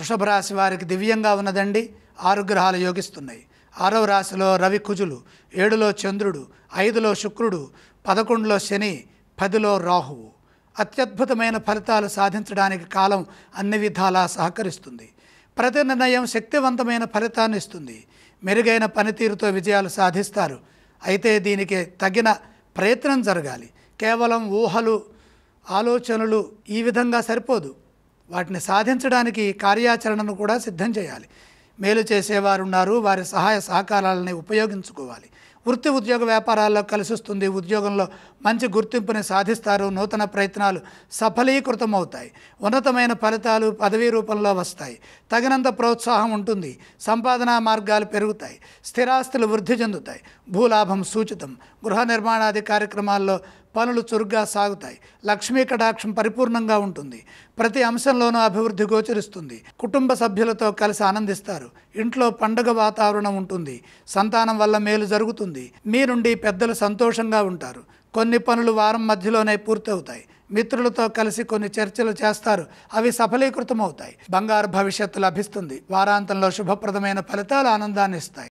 వృషభ రాశి వారికి దివ్యంగా ఉన్నదండి. 6 గ్రహాలు యోగిస్తున్నాయి. 6వ రాశిలో రవి కుజులు, 7లో చంద్రుడు, 5లో శుక్రుడు, 11లో శని, 10లో రాహువు. అత్యద్భుతమైన ఫలితాలు సాధించడానికి కాలం అన్ని విధాలా సహకరిస్తుంది. ప్రతి నిర్ణయం శక్తివంతమైన ఫలితాన్ని ఇస్తుంది. మెరుగైన పనితీరుతో విజయాలు సాధిస్తారు. అయితే దీనికి తగిన ప్రయత్నం జరగాలి. కేవలం ఊహలు, ఆలోచనలు ఈ విధంగా సరిపోదు. వాటిని సాధించడానికి కార్యాచరణను కూడా సిద్ధం చేయాలి. మేలు చేసేవారు ఉన్నారు, వారి సహాయ సహకారాలని ఉపయోగించుకోవాలి. వృత్తి ఉద్యోగ వ్యాపారాల్లో కలిసిస్తుంది. ఉద్యోగంలో మంచి గుర్తింపుని సాధిస్తారు. నూతన ప్రయత్నాలు సఫలీకృతమవుతాయి. ఉన్నతమైన ఫలితాలు పదవీ రూపంలో వస్తాయి. తగినంత ప్రోత్సాహం ఉంటుంది. సంపాదనా మార్గాలు పెరుగుతాయి. స్థిరాస్తులు వృద్ధి చెందుతాయి. భూలాభం సూచితం. గృహ నిర్మాణాది కార్యక్రమాల్లో పనులు చురుగ్గా సాగుతాయి. లక్ష్మీ కటాక్షం పరిపూర్ణంగా ఉంటుంది. ప్రతి అంశంలోనూ అభివృద్ధి గోచరిస్తుంది. కుటుంబ సభ్యులతో కలిసి ఆనందిస్తారు. ఇంట్లో పండుగ వాతావరణం ఉంటుంది. సంతానం వల్ల మేలు జరుగుతుంది. మీ నుండి పెద్దలు సంతోషంగా ఉంటారు. కొన్ని పనులు వారం మధ్యలోనే పూర్తవుతాయి. మిత్రులతో కలిసి కొన్ని చర్చలు చేస్తారు. అవి సఫలీకృతమవుతాయి. బంగారు భవిష్యత్తు లభిస్తుంది. వారాంతంలో శుభప్రదమైన ఫలితాలు ఆనందాన్ని ఇస్తాయి.